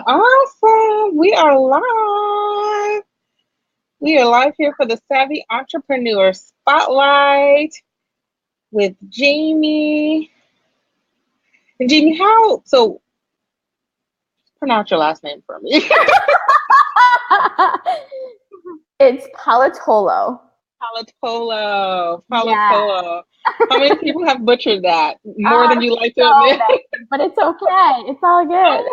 Awesome. We are live. We are live here for the Savvy Entrepreneur Spotlight with Jamie. And Jamie, pronounce your last name for me. It's Pallotolo. Pallotolo. Yeah. Pallotolo. How many people have butchered that? More than you like to So admit? many, but it's okay. It's all good.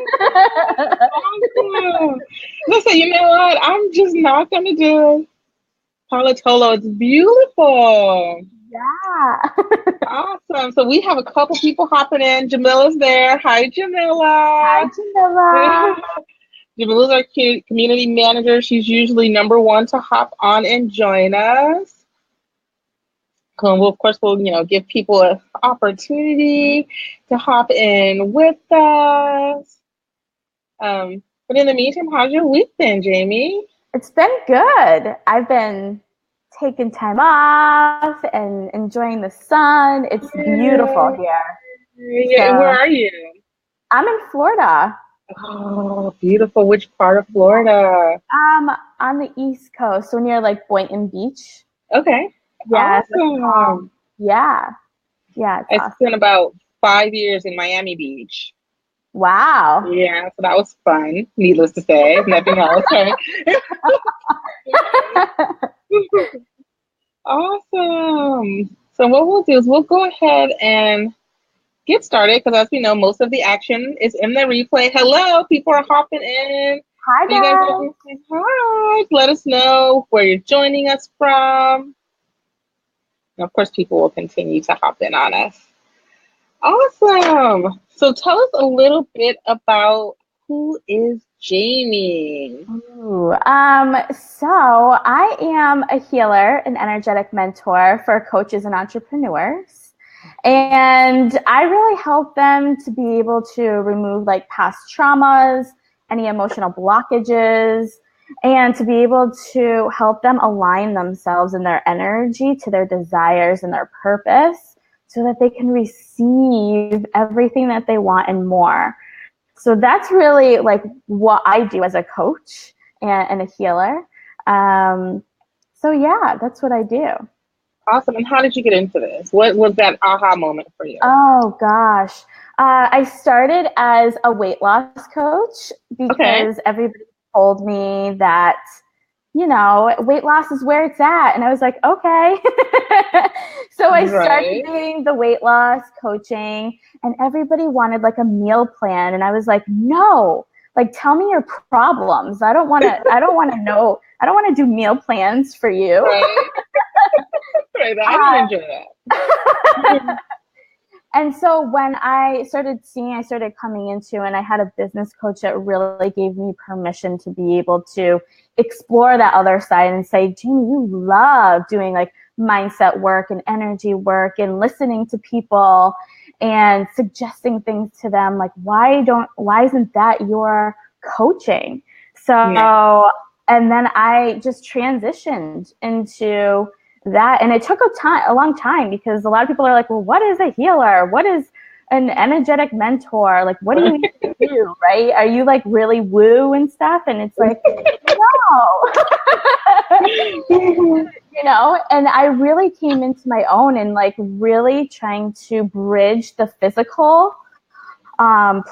Awesome. Listen, you know what? I'm just not going to do it. Pallotolo. It's beautiful. Yeah. Awesome. So we have a couple people hopping in. Jamila's there. Hi, Hi, Jamila. Jamila. Jamila's our community manager. She's usually number one to hop on and join us. We'll, of course, give people an opportunity to hop in with us. But in the meantime, how's your week been, Jamie? It's been good. I've been taking time off and enjoying the sun. It's beautiful Yeah, here. yeah. Where So are you? I'm in Florida. Oh, beautiful. Which part of Florida? On the East Coast, so near like Boynton Beach. Okay. Yeah, Awesome. yeah, yeah, it's I spent awesome. about 5 years in Miami Beach. Wow. Yeah, so that was fun, needless to say, if nothing else, right? Awesome. So what we'll do is we'll go ahead and get started because as we know, most of the action is in the replay. Hello, people are hopping in. Hi, You guys guys. want to say hi? Let us know where you're joining us from. And of course, people will continue to hop in on us. Awesome. So tell us a little bit about who is Jamie. Ooh, so I am a healer, an energetic mentor for coaches and entrepreneurs. And I really help them to be able to remove like past traumas, any emotional blockages, and to be able to help them align themselves and their energy to their desires and their purpose so that they can receive everything that they want and more. So that's really like what I do as a coach and a healer. So yeah, that's what I do. Awesome. And how did you get into this? What was that aha moment for you? Oh gosh. I started as a weight loss coach Okay. because everybody told me that, weight loss is where it's at. And I was like, okay. So I started Right. doing the weight loss coaching and everybody wanted like a meal plan. And I was like, no, like tell me your problems. I don't want to know, I don't want to do meal plans for you. Right. Right. I can enjoy that. And so when I started coming into, and I had a business coach that really gave me permission to be able to explore that other side and say, Jamie, you love doing like mindset work and energy work and listening to people and suggesting things to them. Like, why isn't that your coaching? Yeah. So, and then I just transitioned into that, and it took a long time, because a lot of people are like, well, what is a healer? What is an energetic mentor? Like, what do you even do? Right? Are you like really woo and stuff? And it's like, no. And I really came into my own and like really trying to bridge the physical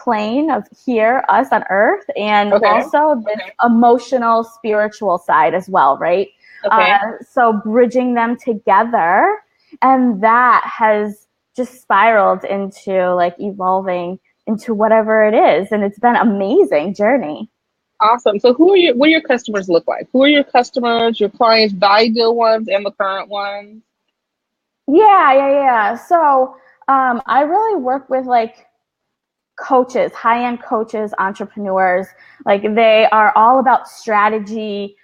plane of here, us on earth, and Okay. also this emotional, spiritual side as well, right? Okay. So bridging them together, and that has just spiraled into like evolving into whatever it is, and it's been an amazing journey. Awesome. So what do your customers look like? Who are your customers, your clients, the ideal ones and the current ones? Yeah. So I really work with like coaches, high-end coaches, entrepreneurs. Like they are all about strategy.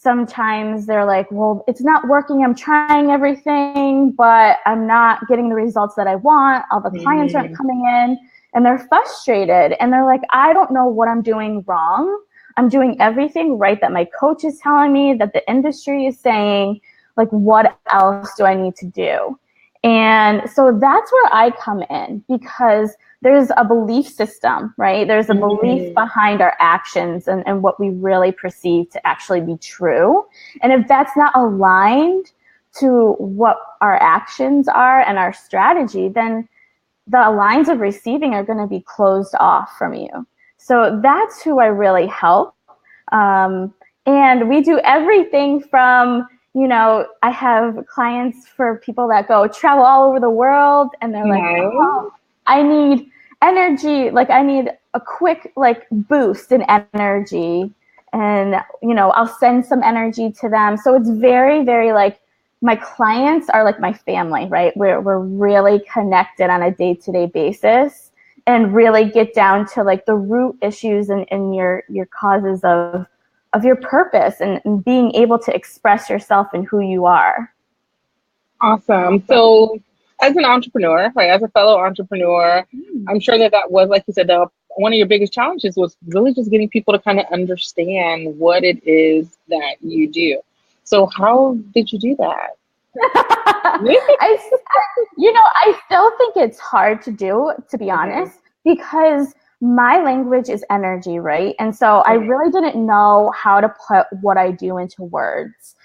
Sometimes they're like, well, it's not working. I'm trying everything, but I'm not getting the results that I want. All the clients aren't Mm, coming in, and they're frustrated. And they're like, I don't know what I'm doing wrong. I'm doing everything right that my coach is telling me, that the industry is saying. Like, what else do I need to do? And so that's where I come in, because there's a belief system, right? There's a belief Mm. behind our actions and what we really perceive to actually be true. And if that's not aligned to what our actions are and our strategy, then the lines of receiving are going to be closed off from you. So that's who I really help. And we do everything from, I have clients for people that go travel all over the world, and they're like, Nice. oh, I need energy. Like, I need a quick, like, boost in energy. And, I'll send some energy to them. So it's very, very, like, my clients are like my family, right? We're really connected on a day-to-day basis and really get down to like the root issues and your causes of your purpose and being able to express yourself and who you are. Awesome. So, as an entrepreneur, right, as a fellow entrepreneur, I'm sure that was, like you said, one of your biggest challenges was really just getting people to kind of understand what it is that you do. So, how did you do that? I, I still think it's hard to do, to be honest, because my language is energy, right? And so I really didn't know how to put what I do into words.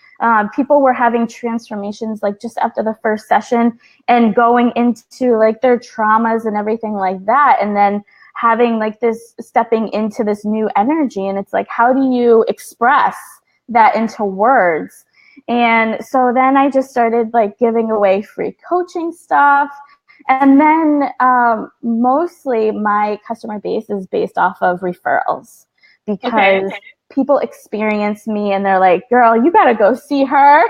People were having transformations like just after the first session and going into like their traumas and everything like that. And then having like this stepping into this new energy. And it's like, how do you express that into words? And so then I just started like giving away free coaching stuff. And then mostly my customer base is based off of referrals because people experience me and they're like, girl, you got to go see her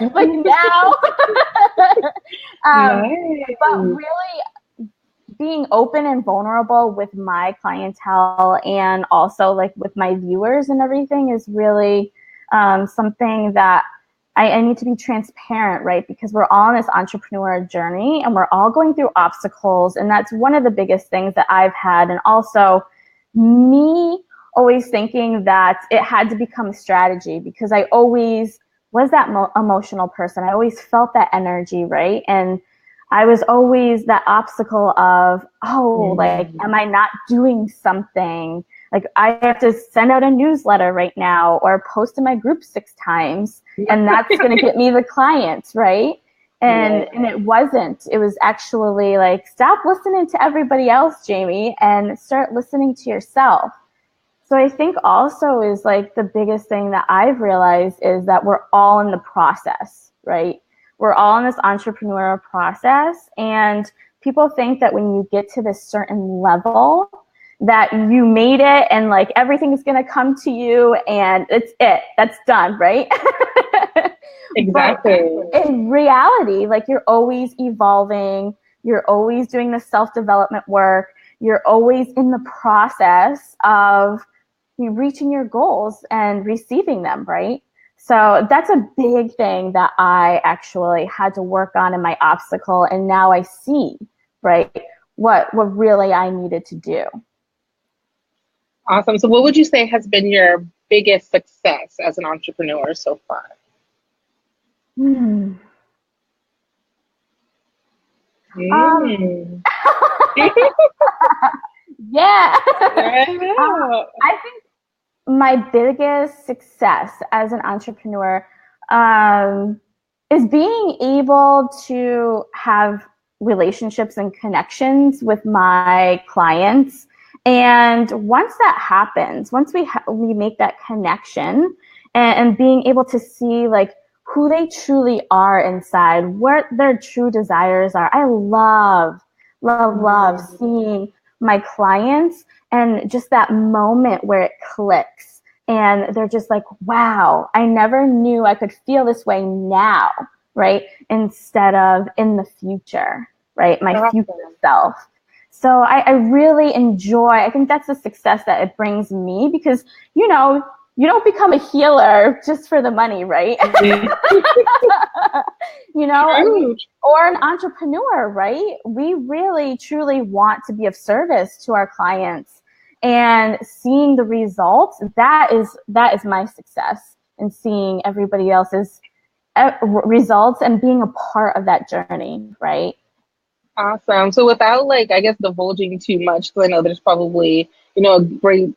like now. Nice. But really being open and vulnerable with my clientele and also like with my viewers and everything is really something that I need to be transparent, right? Because we're all on this entrepreneur journey and we're all going through obstacles. And that's one of the biggest things that I've had. And also me always thinking that it had to become a strategy because I always was that emotional person. I always felt that energy, right? And I was always that obstacle of, like, am I not doing something? Like, I have to send out a newsletter right now or post in my group 6 times, and that's going to get me the clients, right? And it wasn't. It was actually like, stop listening to everybody else, Jamie, and start listening to yourself. So I think also is like the biggest thing that I've realized is that we're all in the process, right? We're all in this entrepreneurial process, and people think that when you get to this certain level that you made it and like everything is going to come to you and that's done, right? Exactly. But in reality, like you're always evolving, you're always doing the self-development work, you're always in the process of reaching your goals and receiving them, right? So that's a big thing that I actually had to work on in my obstacle. And now I see, right, what really I needed to do. Awesome. So, what would you say has been your biggest success as an entrepreneur so far? Hmm. Mm. Yeah. I know. I think my biggest success as an entrepreneur is being able to have relationships and connections with my clients. And once that happens, once we make that connection and being able to see like who they truly are inside, what their true desires are. I love seeing my clients and just that moment where it clicks and they're just like, wow, I never knew I could feel this way now, right? Instead of in the future, right? My future self. So I really enjoy, I think that's the success that it brings me because, you don't become a healer just for the money, right? Or an entrepreneur, right? We really, truly want to be of service to our clients and seeing the results. That is my success in seeing everybody else's results and being a part of that journey, right? Awesome. So without like, I guess, divulging too much, because I know there's probably, a great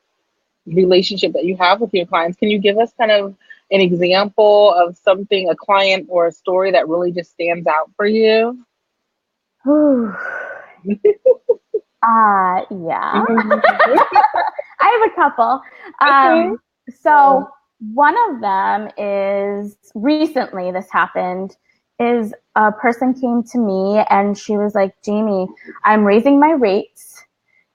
relationship that you have with your clients. Can you give us kind of an example of something, a client or a story that really just stands out for you? Whew. Yeah. I have a couple. Okay. So one of them is recently this happened is a person came to me and she was like, Jamie, I'm raising my rates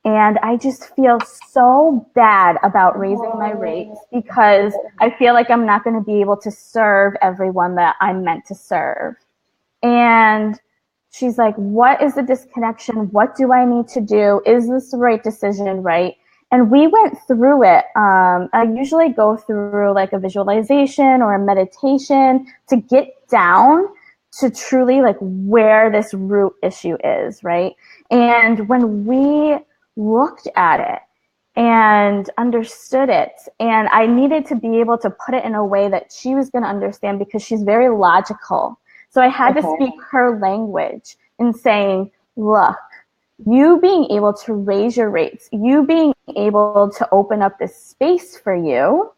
and I just feel so bad about raising my rates because I feel like I'm not going to be able to serve everyone that I'm meant to serve. And she's like, what is the disconnection? What do I need to do? Is this the right decision? Right. And we went through it. I usually go through like a visualization or a meditation to get down to truly like where this root issue is. Right. And when we looked at it and understood it, and I needed to be able to put it in a way that she was going to understand because she's very logical. So I had to speak her language in saying, look, you being able to raise your rates, you being able to open up this space for you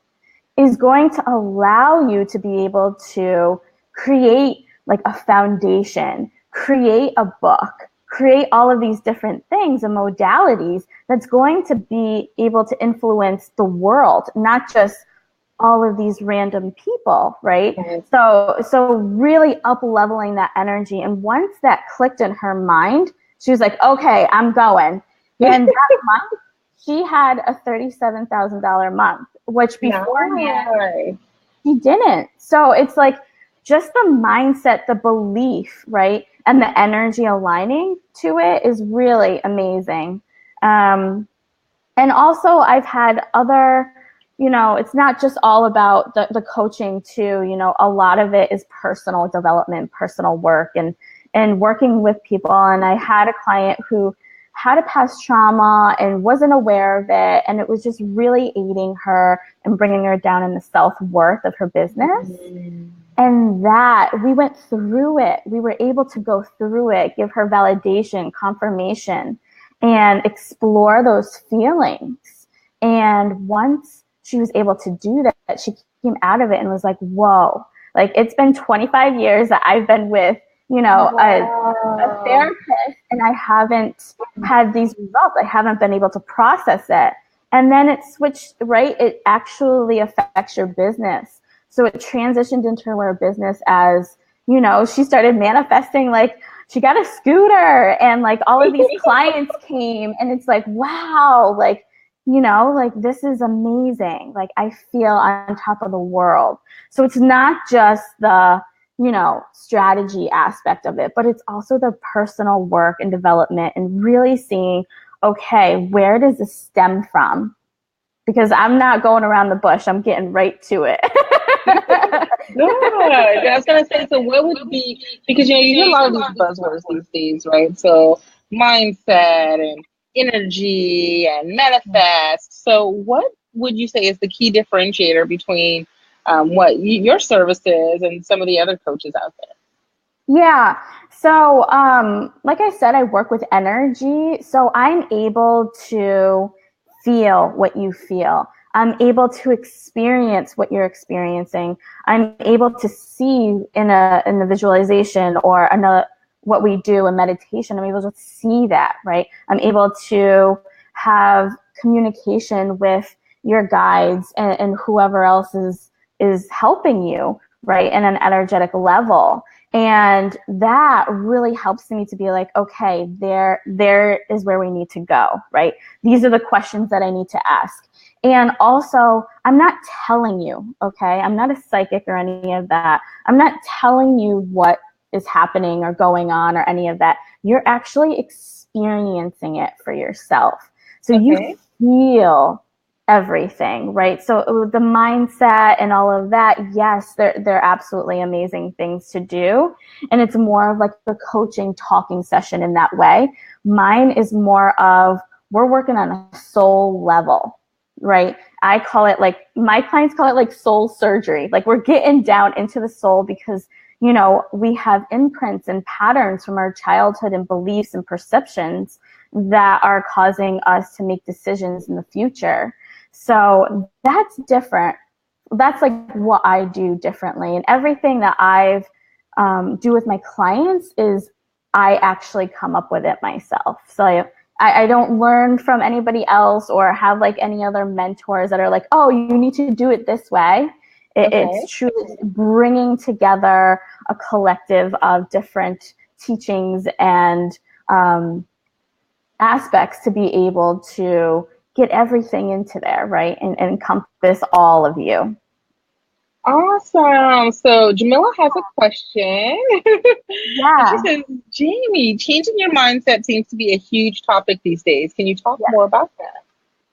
is going to allow you to be able to create like a foundation, create a book, create all of these different things and modalities that's going to be able to influence the world, not just all of these random people, right? So really up leveling that energy. And once that clicked in her mind, she was like, okay, I'm going. And that month, she had a $37,000 month, which beforehand she didn't. So it's like just the mindset, the belief, right? And the energy aligning to it is really amazing. And also I've had other, it's not just all about the coaching too, a lot of it is personal development, personal work and working with people. And I had a client who had a past trauma and wasn't aware of it. And it was just really aiding her and bringing her down in the self-worth of her business. And that we went through it. We were able to go through it, give her validation, confirmation, and explore those feelings. And once she was able to do that, she came out of it and was like, whoa, like it's been 25 years that I've been with, a therapist and I haven't had these results. I haven't been able to process it. And then it switched, right? It actually affects your business. So it transitioned into her business as, she started manifesting like she got a scooter and like all of these clients came and it's like, wow, like, like this is amazing. Like I feel on top of the world. So it's not just the, strategy aspect of it, but it's also the personal work and development and really seeing, okay, where does this stem from? Because I'm not going around the bush. I'm getting right to it. Good. I was gonna say, so what would be, because you hear a lot of these buzzwords these days, right? So mindset and energy and manifest. So what would you say is the key differentiator between what your services and some of the other coaches out there? Yeah. So, like I said, I work with energy. So I'm able to feel what you feel. I'm able to experience what you're experiencing. I'm able to see in the visualization or another what we do in meditation. I'm able to see that, right? I'm able to have communication with your guides and whoever else is helping you, right, in an energetic level. And that really helps me to be like, okay, there is where we need to go, right? These are the questions that I need to ask. And also, I'm not telling you, okay? I'm not a psychic or any of that. I'm not telling you what is happening or going on or any of that. You're actually experiencing it for yourself. So you feel everything, right? So the mindset and all of that, yes, they're absolutely amazing things to do. And it's more of like a coaching talking session in that way. Mine is more of we're working on a soul level, right? I call it like, my clients call it like soul surgery. Like we're getting down into the soul because you know, we have imprints and patterns from our childhood and beliefs and perceptions that are causing us to make decisions in the future. So that's different. That's like what I do differently. And everything that I've do with my clients is I actually come up with it myself. So I don't learn from anybody else or have like any other mentors that are like, oh, you need to do it this way. It's truly bringing together a collective of different teachings and aspects to be able to get everything into there, right? And encompass all of you. Awesome. So Jamila has a question. And she Yeah. says, Jamie, changing your mindset seems to be a huge topic these days. Can you talk more about that?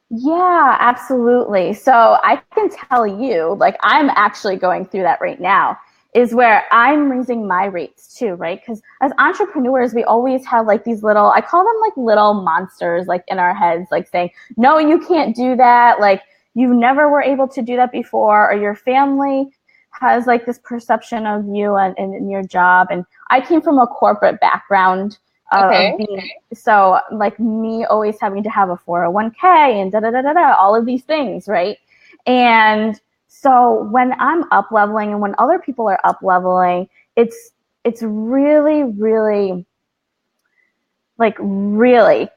Yeah, absolutely. So I can tell you, like, I'm actually going through that right now, is where I'm raising my rates too, right? Because as entrepreneurs, we always have like these little, I call them like little monsters, like in our heads, like saying, no, you can't do that. Like, you never were able to do that before, or your family has like this perception of you and your job. And I came from a corporate background of Okay. being, so like me always having to have a 401k and da da da da da, all of these things, right? And so when I'm up leveling and when other people are up leveling, it's really, really, like really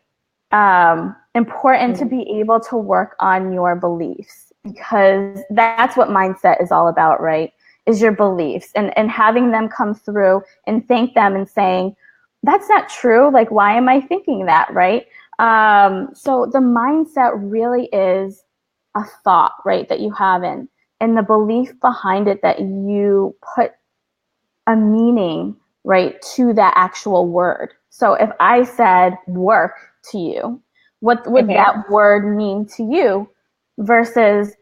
important to be able to work on your beliefs, because that's what mindset is all about, right? Is your beliefs and having them come through and thank them and saying, that's not true. Like, why am I thinking that, right? So the mindset really is a thought, right, that you have in, and the belief behind it that you put a meaning, right, to that actual word. So if I said work to you, what would Okay. that word mean to you versus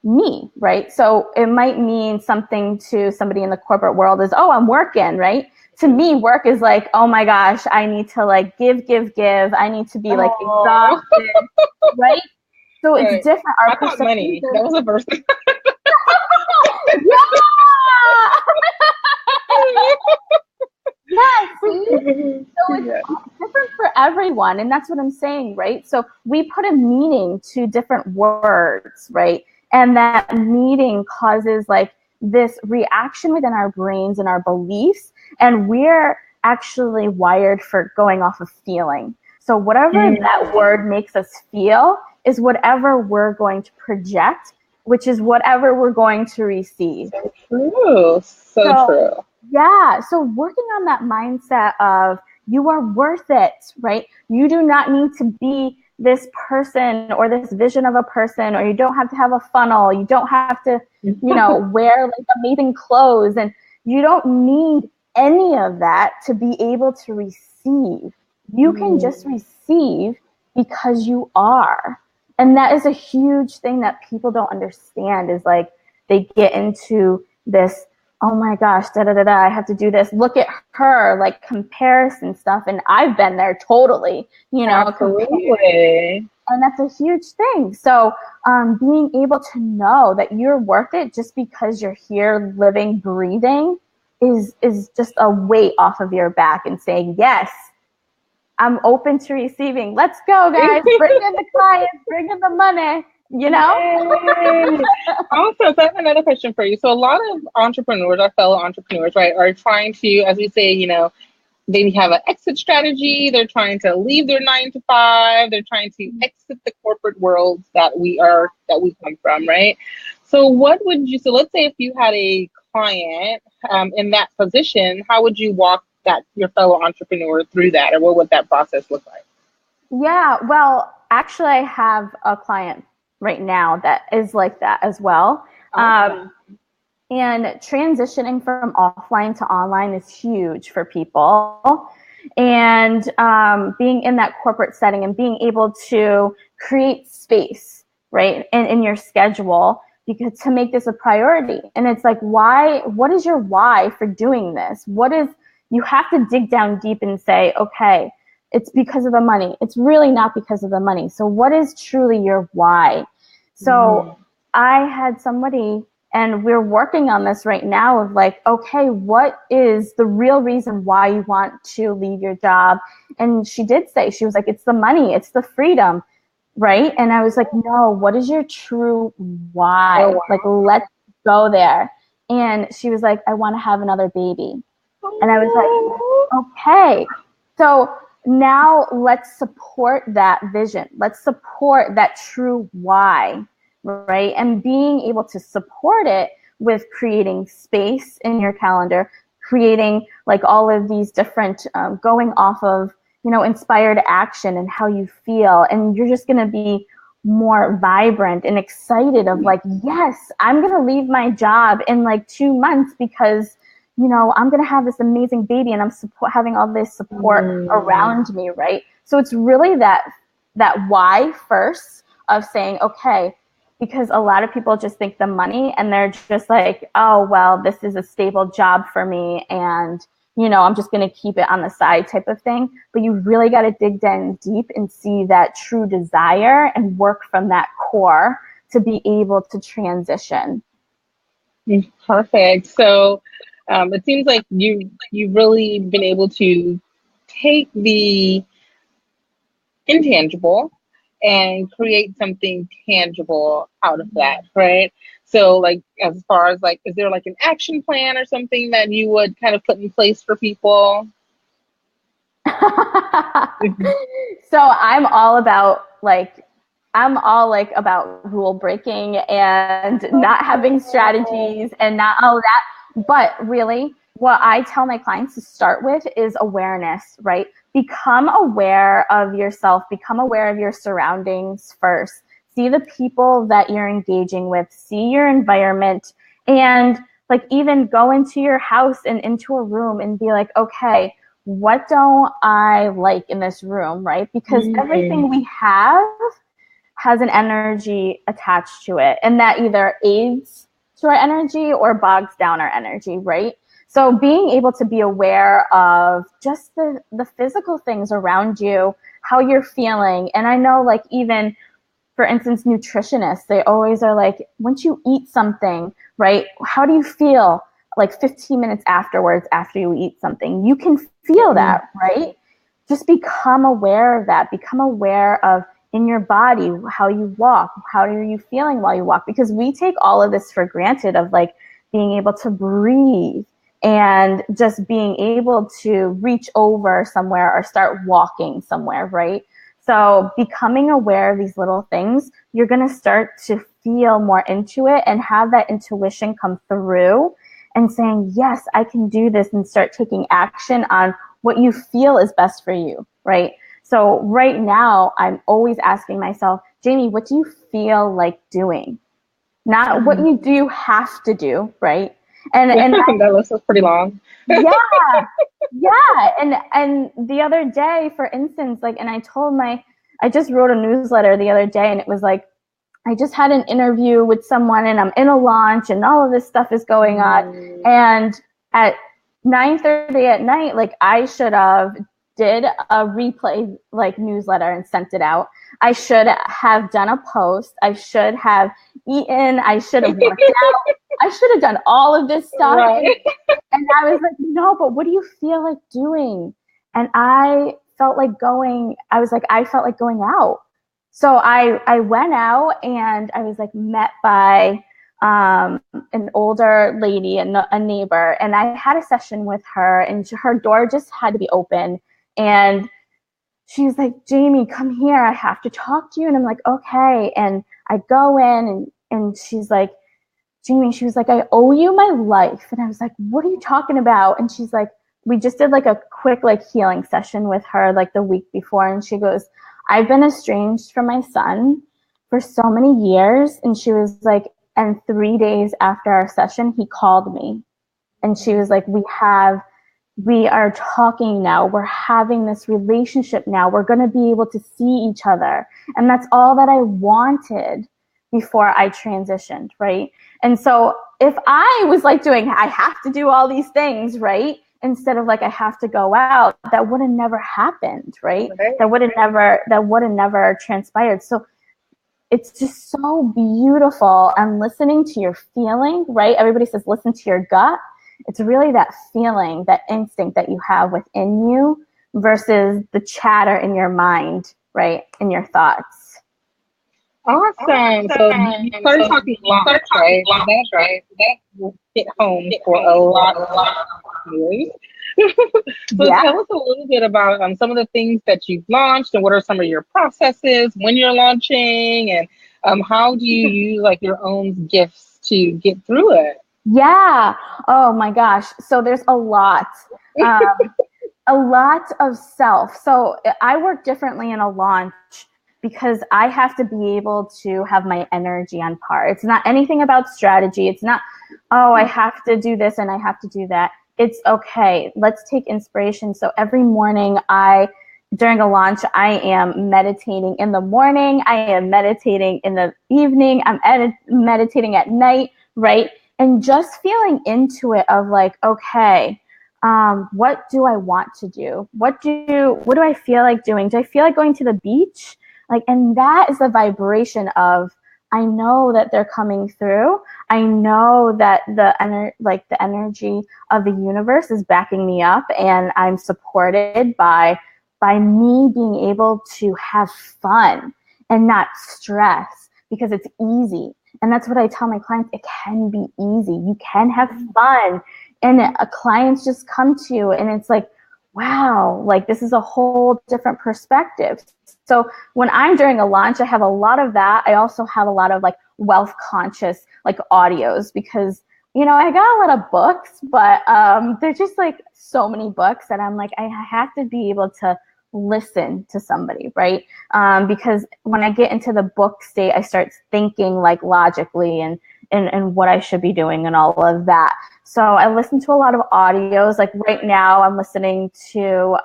me, right? So it might mean something to somebody in the corporate world is, oh, I'm working, right? To me, work is like, oh my gosh, I need to like give, give, give. I need to be like Oh, exhausted, right? So it's right. different. Our I thought perceptions money. are, That was the first thing. yeah! Yeah, see? So it's Yeah. different for everyone. And that's what I'm saying, right? So we put a meaning to different words, right? And that meaning causes like this reaction within our brains and our beliefs. And we're actually wired for going off of feeling. So whatever that word makes us feel is whatever we're going to project, which is whatever we're going to receive. So true. So So, true. yeah, so working on that mindset of you are worth it, right? You do not need to be this person or this vision of a person, or you don't have to have a funnel. You don't have to, you know, wear like amazing clothes, and you don't need any of that to be able to receive. You can just receive because you are. And that is a huge thing that people don't understand, is like they get into this, oh my gosh, da da da da, I have to do this. Look at her, like comparison stuff. And I've been there totally, you know, Absolutely. and that's a huge thing. So being able to know that you're worth it just because you're here living, breathing is just a weight off of your back, and saying, yes, I'm open to receiving. Let's go, guys. Bring in the clients, bring in the money, you know? Yay. Awesome. So I have another question for you. So a lot of entrepreneurs, our fellow entrepreneurs, right, are trying to, as we say, they have an exit strategy. They're trying to leave their 9 to 5. They're trying to exit the corporate world that we come from, right? So so let's say if you had a client in that position, how would you walk your fellow entrepreneur through that, or what would that process look like? Yeah, well, actually, I have a client right now that is like that as well. Awesome. And transitioning from offline to online is huge for people. And being in that corporate setting and being able to create space, right, in your schedule, because to make this a priority. And it's like, why? What is your why for doing this? You have to dig down deep and say, okay, it's because of the money. It's really not because of the money. So what is truly your why? So I had somebody And we're working on this right now of like, okay, what is the real reason why you want to leave your job? And she did say, she was like, it's the money, it's the freedom, right? And I was like, no, what is your true Oh, why? Like, wow. let's go there. And she was like, I want to have another baby. And I was like, okay. So now let's support that vision. Let's support that true why, right? And being able to support it with creating space in your calendar, creating like all of these different, going off of, inspired action and how you feel. And you're just going to be more vibrant and excited of like, yes, I'm going to leave my job in like 2 months because I'm going to have this amazing baby and I'm having all this support around me, right? So it's really that why first of saying, okay, because a lot of people just think the money and they're just like, oh, well, this is a stable job for me and, I'm just going to keep it on the side type of thing. But you really got to dig down deep and see that true desire and work from that core to be able to transition. Perfect. So it seems like you've really been able to take the intangible and create something tangible out of that, right? So like as far as like, is there like an action plan or something that you would kind of put in place for people? So I'm all like about rule breaking and not having strategies and not all that. But really, what I tell my clients to start with is awareness, right? Become aware of yourself, become aware of your surroundings first. See the people that you're engaging with, see your environment, and like even go into your house and into a room and be like, okay, what don't I like in this room, right? Because everything we have has an energy attached to it, and that either aids to our energy or bogs down our energy, right? So being able to be aware of just the physical things around you, how you're feeling. And I know like even for instance, nutritionists, they always are like, once you eat something, right, how do you feel like 15 minutes afterwards after you eat something? You can feel that, right? Just become aware of that. Become aware of in your body, how you walk, how are you feeling while you walk? Because we take all of this for granted of like being able to breathe and just being able to reach over somewhere or start walking somewhere, right? So becoming aware of these little things, you're going to start to feel more into it and have that intuition come through and saying, yes, I can do this, and start taking action on what you feel is best for you, right? So right now, I'm always asking myself, Jamie, what do you feel like doing? Not what you do have to do, right? And That list is pretty long. yeah, yeah. And the other day, for instance, like, and I just wrote a newsletter the other day, and it was like, I just had an interview with someone and I'm in a launch and all of this stuff is going on. And at 9:30 at night, like I should have did a replay like newsletter and sent it out. I should have done a post. I should have eaten. I should have worked out. I should have done all of this stuff. Right. And I was like, no, but what do you feel like doing? And I felt like I felt like going out. So I went out and I was like met by an older lady, a neighbor, and I had a session with her, and her door just had to be open. And she's like, Jamie, come here. I have to talk to you. And I'm like, okay. And I go in and she's like, Jamie, she was like, I owe you my life. And I was like, what are you talking about? And she's like, we just did like a quick like healing session with her like the week before. And she goes, I've been estranged from my son for so many years. And she was like, and 3 days after our session, he called me. And she was like, we are talking now. We're having this relationship now. We're going to be able to see each other. And that's all that I wanted before I transitioned, right? And so if I was like I have to do all these things, right? Instead of like, I have to go out, that would have never happened, right? That would have never transpired. So it's just so beautiful. And listening to your feeling, right? Everybody says listen to your gut. It's really that feeling, that instinct that you have within you versus the chatter in your mind, right? In your thoughts. Awesome. So you started talking launch, right? So that will hit home for a lot of viewers. So Yeah. tell us a little bit about some of the things that you've launched and what are some of your processes when you're launching and how do you use like your own gifts to get through it? Yeah. Oh my gosh. So there's a lot. Um, a lot of self. So I work differently in a launch because I have to be able to have my energy on par. It's not anything about strategy. It's not, oh, I have to do this and I have to do that. It's okay. Let's take inspiration. So every morning during a launch, I am meditating in the morning. I am meditating in the evening. I'm meditating at night, right? And just feeling into it of like, okay, what do I want to do? What do I feel like doing? Do I feel like going to the beach? Like, and that is the vibration of, I know that they're coming through. I know that the energy of the universe is backing me up, and I'm supported by me being able to have fun and not stress because it's easy. And that's what I tell my clients. It can be easy. You can have fun. And clients just come to you and it's like, wow, like this is a whole different perspective. So when I'm during a launch, I have a lot of that. I also have a lot of like wealth conscious like audios because, you know, I got a lot of books, but there's just like so many books that I'm like, I have to be able to listen to somebody, right? Because when I get into the book state, I start thinking like logically and what I should be doing and all of that. So I listen to a lot of audios. Like right now, I'm listening to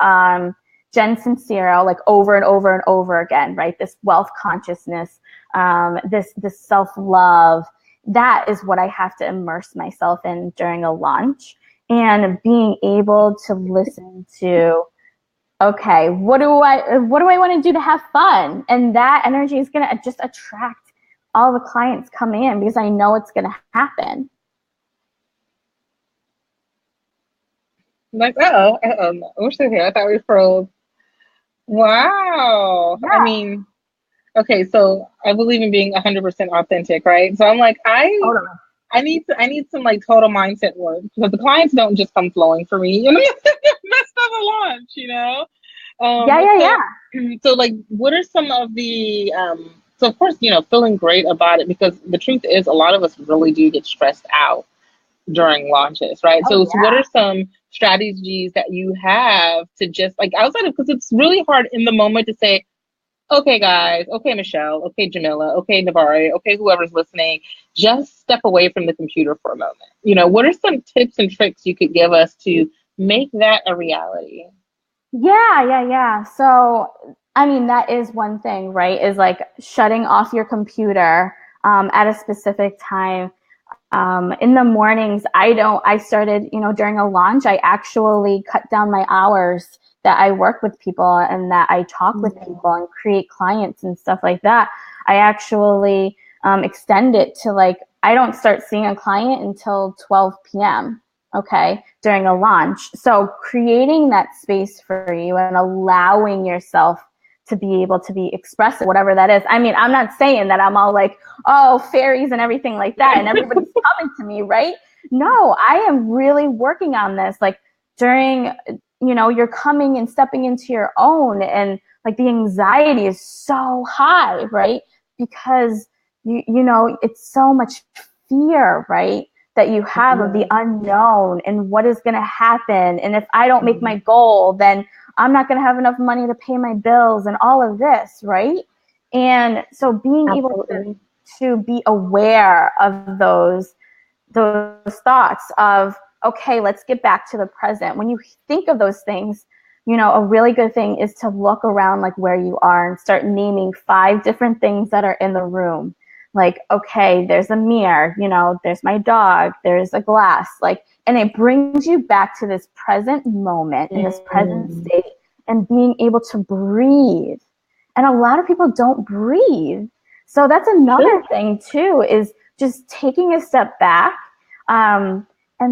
Jen Sincero like over and over and over again, right? This wealth consciousness, this self-love. That is what I have to immerse myself in during a launch, and being able to listen to, okay, what do I want to do to have fun? And that energy is going to just attract all the clients coming in because I know it's going to happen. Like, no, we're still here. I thought we froze. Wow. I Yeah, mean, okay, so I believe in being 100% authentic, right? So I'm like, totally. I need some like total mindset work because the clients don't just come flowing for me. You know, messed up a launch, you know. Yeah, yeah, So yeah. so like, what are some of the so of course, you know, feeling great about it because the truth is a lot of us really do get stressed out during launches, right? Oh, So what yeah. are some strategies that you have to just like outside of because it's really hard in the moment to say, okay, guys, okay, Michelle, okay, Jamila, okay, Navari, okay, whoever's listening, just step away from the computer for a moment. You know, what are some tips and tricks you could give us to make that a reality? Yeah, yeah, yeah. So, I mean, that is one thing, right? Is like shutting off your computer at a specific time. In the mornings, I started, you know, during a launch, I actually cut down my hours that I work with people and that I talk with people and create clients and stuff like that. I actually extend it to like, I don't start seeing a client until 12 p.m. Okay, during a launch. So creating that space for you and allowing yourself to be able to be expressive, whatever that is. I mean, I'm not saying that I'm all like, oh, fairies and everything like that, and everybody's coming to me, right? No, I am really working on this. Like during, you know, you're coming and stepping into your own, and like the anxiety is so high, right? Because you know, it's so much fear, right? That you have of the unknown and what is going to happen. And if I don't make my goal, then I'm not going to have enough money to pay my bills and all of this, right? And so being able Absolutely. to be aware of those thoughts of, okay, let's get back to the present. When you think of those things, you know, a really good thing is to look around like where you are and start naming 5 different things that are in the room. Like, okay, there's a mirror, you know, there's my dog, there's a glass, like, and it brings you back to this present moment in this present Mm. state and being able to breathe. And a lot of people don't breathe. So that's another thing too, is just taking a step back, and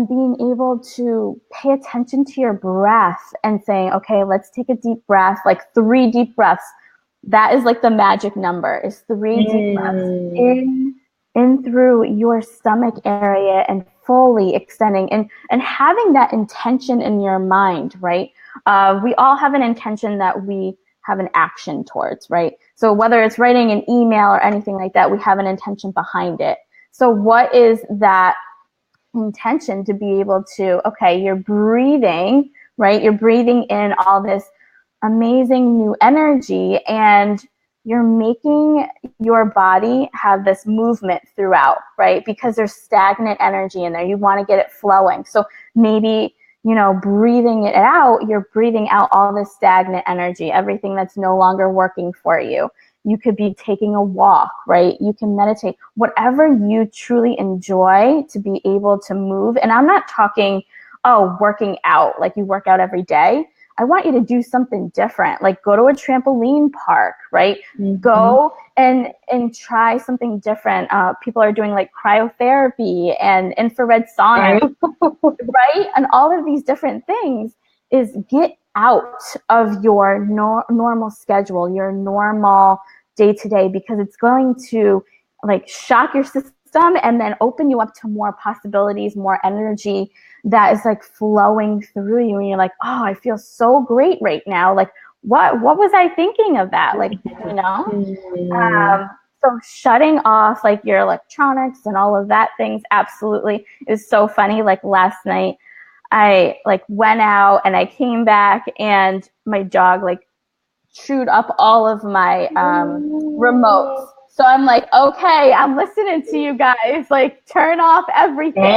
being able to pay attention to your breath and saying, okay, let's take a deep breath, like 3 deep breaths. That is like the magic number, is 3 deep breaths in through your stomach area and fully extending and having that intention in your mind, right? We all have an intention that we have an action towards, right? So whether it's writing an email or anything like that, we have an intention behind it. So what is that intention? To be able to, okay, you're breathing, right? You're breathing in all this amazing new energy, and you're making your body have this movement throughout, right? Because there's stagnant energy in there. You want to get it flowing. So maybe, breathing it out, you're breathing out all this stagnant energy, everything that's no longer working for you. You could be taking a walk, right? You can meditate, whatever you truly enjoy to be able to move. And I'm not talking, working out, like you work out every day. I want you to do something different, like go to a trampoline park, right? Mm-hmm. Go and try something different. People are doing like cryotherapy and infrared sauna, right? And all of these different things is get out of your normal schedule, your normal day-to-day, because it's going to like shock your system and then open you up to more possibilities, more energy that is like flowing through you, and you're like, oh, I feel so great right now. Like, what was I thinking of that? Like, so shutting off like your electronics and all of that things, absolutely. It was so funny. Like last night, I like went out and I came back and my dog like chewed up all of my remotes. So I'm like, okay, I'm listening to you guys. Like, turn off everything. Turn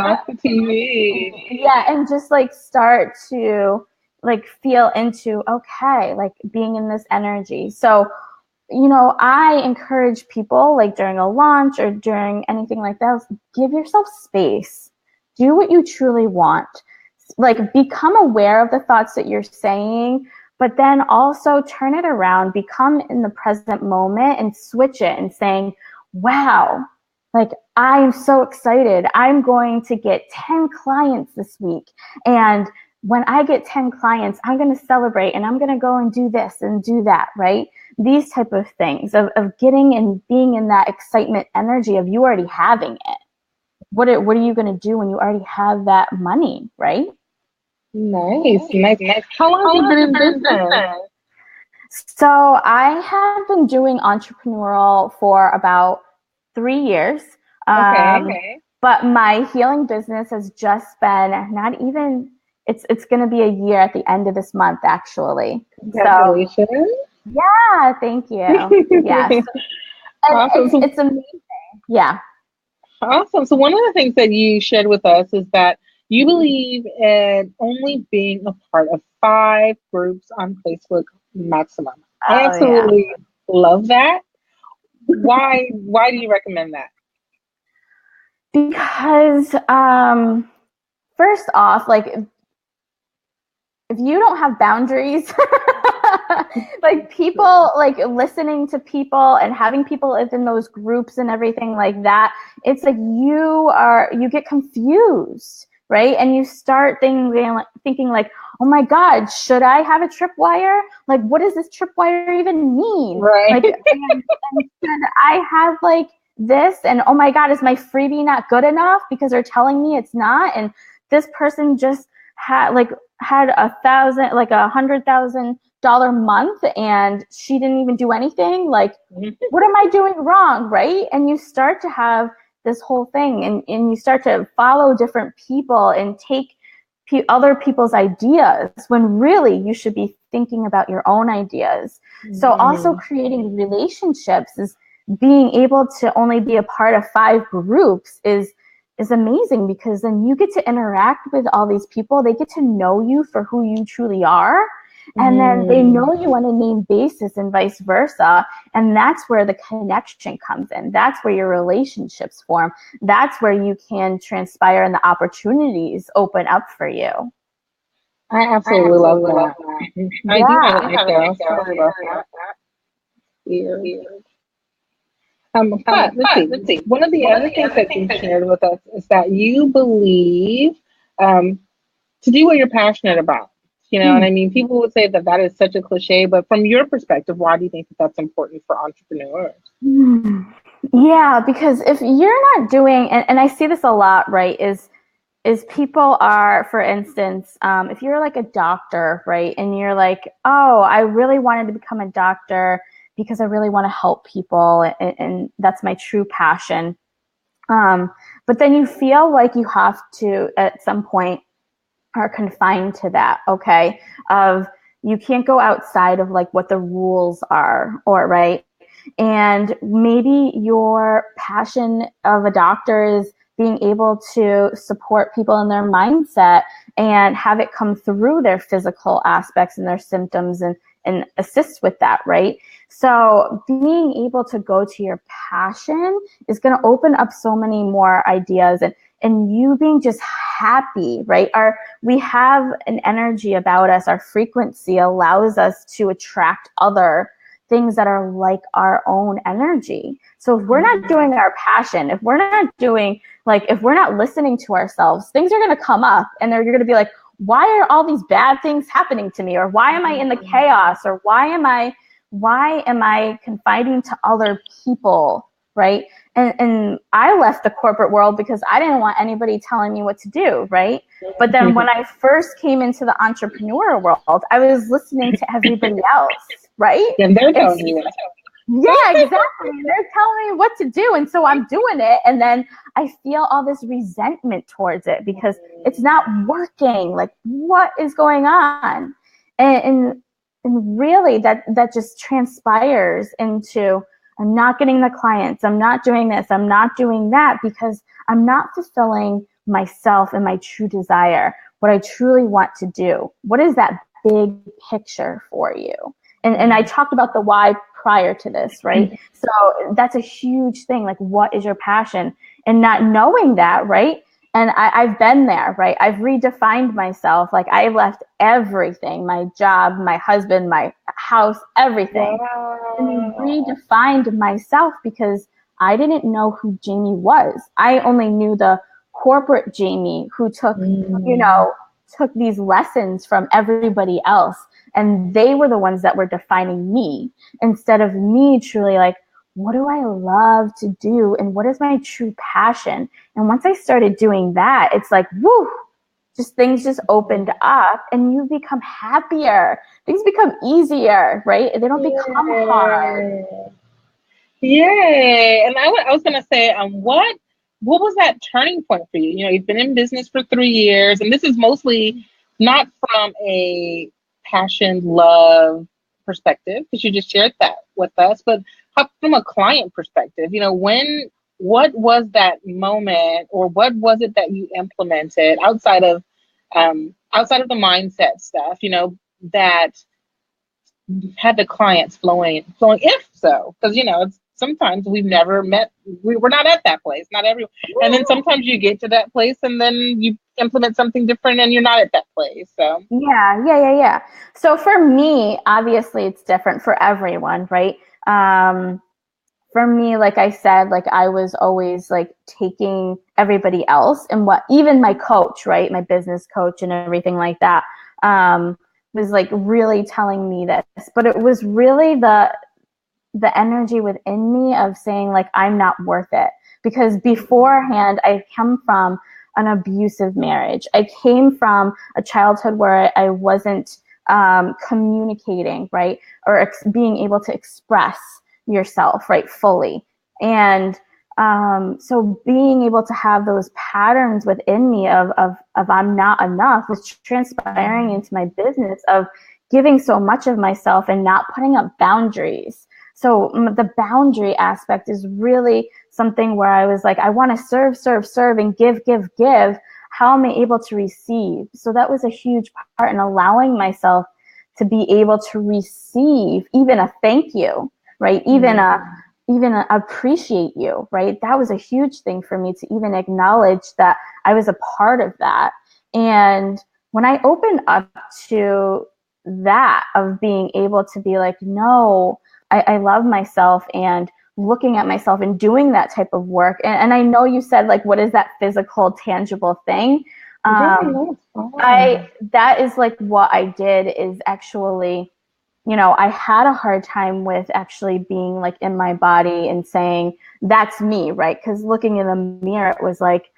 off the TV. Yeah, and just like start to like feel into, okay, like being in this energy. So, I encourage people like during a launch or during anything like that, give yourself space. Do what you truly want. Like become aware of the thoughts that you're saying, but then also turn it around, become in the present moment and switch it and saying, wow, like I am so excited. I'm going to get 10 clients this week. And when I get 10 clients, I'm going to celebrate and I'm going to go and do this and do that, right? These type of things of getting and being in that excitement energy of you already having it. What are you going to do when you already have that money, right? Nice. How long have you been in business? So I have been doing entrepreneurial for about 3 years. Okay. But my healing business has just been not even, it's going to be a year at the end of this month, actually. Congratulations. So, yeah, thank you. Yes. Awesome. It's amazing. Yeah. Awesome. So one of the things that you shared with us is that you believe in only being a part of 5 groups on Facebook maximum. I absolutely love that. Why do you recommend that? Because first off, like if you don't have boundaries, like people like listening to people and having people in those groups and everything like that, it's like you get confused, right? And you start thinking like, oh my God, should I have a tripwire? Like, what does this tripwire even mean? Right. Like, and should I have like this? And oh my God, is my freebie not good enough because they're telling me it's not? And this person just had $100,000 month and she didn't even do anything. Like, what am I doing wrong, right? And you start to have this whole thing, and you start to follow different people and take other people's ideas when really you should be thinking about your own ideas. So also creating relationships is being able to only be a part of 5 groups is amazing, because then you get to interact with all these people. They get to know you for who you truly are. And then they know you on a name basis and vice versa. And that's where the connection comes in. That's where your relationships form. That's where you can transpire and the opportunities open up for you. I absolutely love that. I do have an echo. Sorry about that. Weird. But let's see. One of the other things that you shared with us is that you believe um, to do what you're passionate about. And I mean, people would say that that is such a cliche, but from your perspective, why do you think that that's important for entrepreneurs? Hmm. Yeah, because if you're not doing, and I see this a lot, right, is people are, for instance, if you're like a doctor, right, and you're like, oh, I really wanted to become a doctor because I really want to help people, and that's my true passion. But then you feel like you have to, at some point, are confined to that, okay? Of you can't go outside of like what the rules are, or right? And maybe your passion of a doctor is being able to support people in their mindset and have it come through their physical aspects and their symptoms, and assist with that, right? So being able to go to your passion is going to open up so many more ideas, and you being just happy, right? We have an energy about us. Our frequency allows us to attract other things that are like our own energy. So if we're not doing our passion, if we're not doing, like, if we're not listening to ourselves, things are going to come up, and you're going to be like, why are all these bad things happening to me? Or why am I in the chaos? Or why am I confiding to other people? Right. And I left the corporate world because I didn't want anybody telling me what to do. Right. But then when I first came into the entrepreneur world, I was listening to everybody else. Right. And they're telling you what. Yeah, exactly. They're telling me what to do. And so I'm doing it. And then I feel all this resentment towards it because it's not working. Like, what is going on? And really that just transpires into, I'm not getting the clients. I'm not doing this. I'm not doing that because I'm not fulfilling myself and my true desire, what I truly want to do. What is that big picture for you? And I talked about the why prior to this, right? So that's a huge thing. Like, what is your passion? And not knowing that, right? And I've been there, right? I've redefined myself. Like, I left everything, my job, my husband, my house, everything. Wow. And redefined myself because I didn't know who Jamie was. I only knew the corporate Jamie who took these lessons from everybody else. And they were the ones that were defining me, instead of me truly like, what do I love to do? And what is my true passion? And once I started doing that, it's like, woo, just things just opened up and you become happier. Things become easier, right? They don't become hard. Yay. And I was going to say, what was that turning point for you? You've been in business for 3 years, and this is mostly not from a passion, love perspective, because you just shared that with us, but from a client perspective, what was that moment, or what was it that you implemented outside of the mindset stuff, that had the clients flowing, if so, because it's sometimes we've never met, we're not at that place, not everyone, and then sometimes you get to that place and then you implement something different and you're not at that place. So Yeah. So for me, obviously it's different for everyone, right? For me, like I said, like I was always like taking everybody else, and what, even my coach, right, my business coach and everything like that, was like really telling me this, but it was really the energy within me of saying like, I'm not worth it. Because beforehand I come from an abusive marriage. I came from a childhood where I wasn't communicating, right, or being able to express yourself, right, fully. And so being able to have those patterns within me of I'm not enough was transpiring into my business of giving so much of myself and not putting up boundaries. So the boundary aspect is really something where I was like, I want to serve, and give. How am I able to receive? So that was a huge part in allowing myself to be able to receive even a thank you, right? Even a appreciate you, right? That was a huge thing for me, to even acknowledge that I was a part of that. And when I opened up to that, of being able to be like, no, I love myself, and looking at myself and doing that type of work. And I know you said, like, what is that physical, tangible thing? Yeah, that's fine. That is like what I did is actually, I had a hard time with actually being like in my body and saying, that's me, right? Because looking in the mirror, it was like,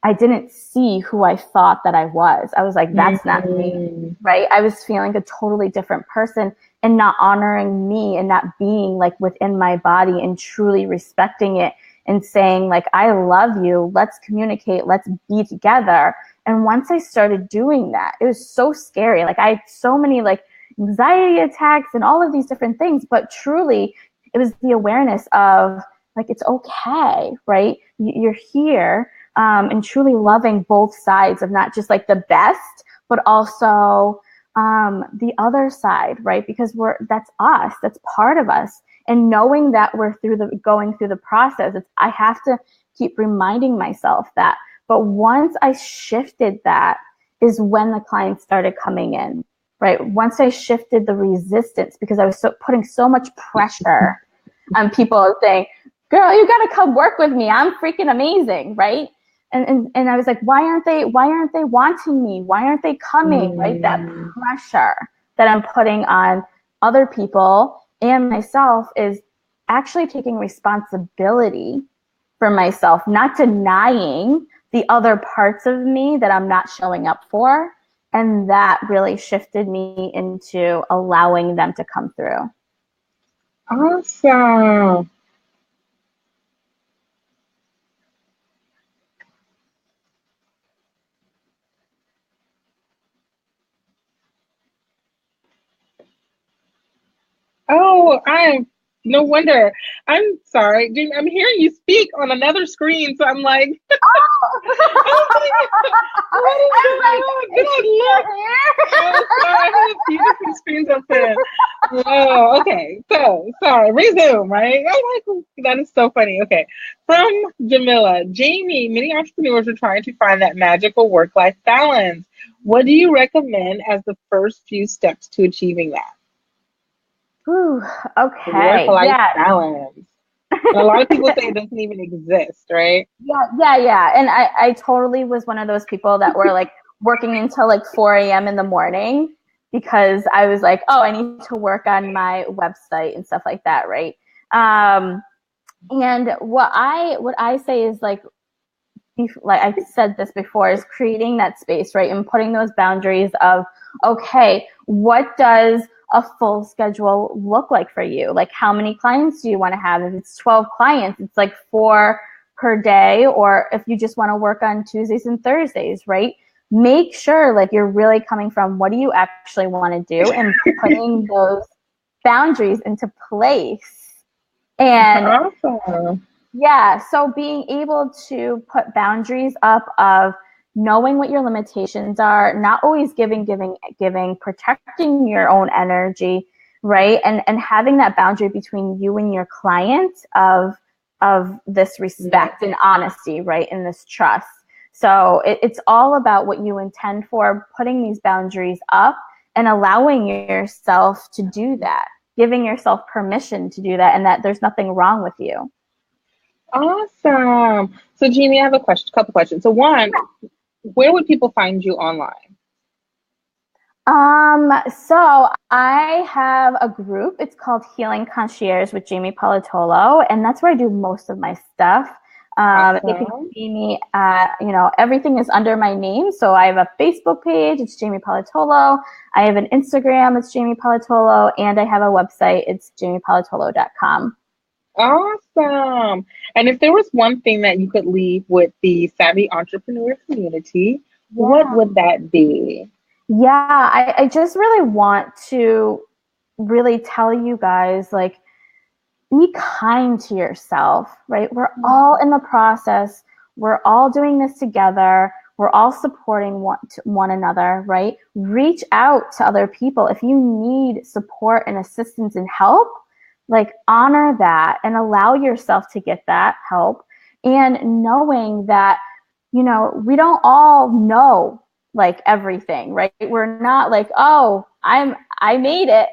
I didn't see who I thought that I was. I was like, that's not me, Mm. right? I was feeling a totally different person and not honoring me and not being like within my body and truly respecting it and saying like, I love you. Let's communicate. Let's be together. And once I started doing that, it was so scary. Like I had so many like anxiety attacks and all of these different things, but truly it was the awareness of like, it's okay, right? You're here, and truly loving both sides of not just like the best, but also the other side, right? Because that's us, that's part of us. And knowing that we're going through the process, I have to keep reminding myself that. But once I shifted that is when the clients started coming in, right? Once I shifted the resistance, because I was putting so much pressure on people saying, girl, you got to come work with me. I'm freaking amazing, right? And I was like, why aren't they wanting me? Why aren't they coming? Right? That Mm. pressure that I'm putting on other people and myself is actually taking responsibility for myself, not denying the other parts of me that I'm not showing up for. And that really shifted me into allowing them to come through. Awesome. Oh, I'm no wonder. I'm sorry. Jamie, I'm hearing you speak on another screen, so I'm like, I'm like, what is I was going like, on? Then is I she look. still here? Oh, sorry. I have a few different screens open. Oh, okay. So, sorry. Resume, right? I'm like, that is so funny. Okay. From Jamila, Jamie, many entrepreneurs are trying to find that magical work-life balance. What do you recommend as the first few steps to achieving that? Whew, okay. Work-life Yeah. balance. And a lot of people say it doesn't even exist, right? Yeah. And I totally was one of those people that were like working until like 4 a.m. in the morning because I was like, oh, I need to work on my website and stuff like that, right? Um, and what I say is like I said this before, is creating that space, right? And putting those boundaries of, okay, what does a full schedule look like for you? Like, how many clients do you want to have? If it's 12 clients, it's like 4 per day. Or if you just want to work on Tuesdays and Thursdays, right? Make sure like you're really coming from what do you actually want to do and putting those boundaries into place. And Awesome. yeah, so being able to put boundaries up of knowing what your limitations are, not always giving, protecting your own energy, right? And having that boundary between you and your client of this Yeah. respect and honesty, right? And this trust. So it's all about what you intend for, putting these boundaries up and allowing yourself to do that, giving yourself permission to do that, and that there's nothing wrong with you. Awesome. So, Jamie, I have a couple questions. So, one, where would people find you online? So I have a group. It's called Healing Concierge with Jaime Pallotolo, and that's where I do most of my stuff. You can Awesome. see me at, everything is under my name. So I have a Facebook page, it's Jaime Pallotolo. I have an Instagram, it's Jaime Pallotolo, and I have a website, it's jaimepallotolo.com. Awesome. And if there was one thing that you could leave with the savvy entrepreneur community, what Yeah. would that be? Yeah, I just really want to really tell you guys, like, be kind to yourself, right? We're all in the process. We're all doing this together. We're all supporting one another, right? Reach out to other people. If you need support and assistance and help, like honor that and allow yourself to get that help. And knowing that, we don't all know like everything, right? We're not like, oh, I made it.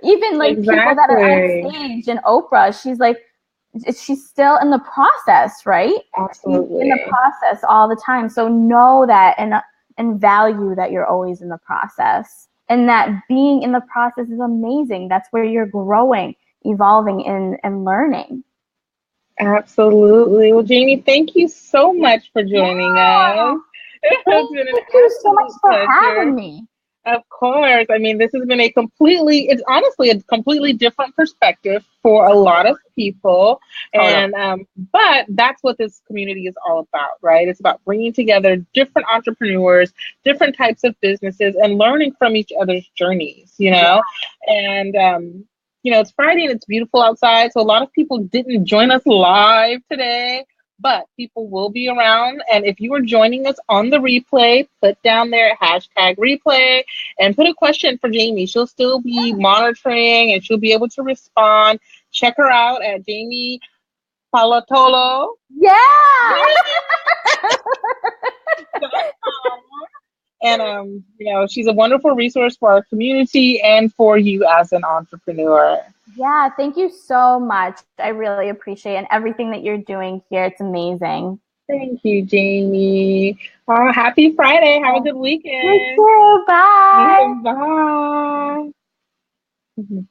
Even like people that are on Exactly. stage and Oprah, she's still in the process, right? She's in the Absolutely. process all the time. So know that and value that you're always in the process. And that being in the process is amazing. That's where you're growing, evolving, and learning. Absolutely. Well, Jamie, thank you so much for joining us. Yeah. It's been an Thank you so much absolute for pleasure. having me. Of course. I mean, this has been it's honestly a completely different perspective for a lot of people. Totally. But that's what this community is all about, right? It's about bringing together different entrepreneurs, different types of businesses, and learning from each other's journeys, Yeah. And, it's Friday and it's beautiful outside. So a lot of people didn't join us live today, but people will be around. And if you are joining us on the replay, put down there hashtag replay and put a question for Jamie. She'll still be monitoring and she'll be able to respond. Check her out at Jaime Pallotolo. Yeah. And she's a wonderful resource for our community and for you as an entrepreneur. Yeah, thank you so much. I really appreciate it and everything that you're doing here. It's amazing. Thank you, Jamie. Happy Friday. Have a good You weekend. too. Bye. Bye.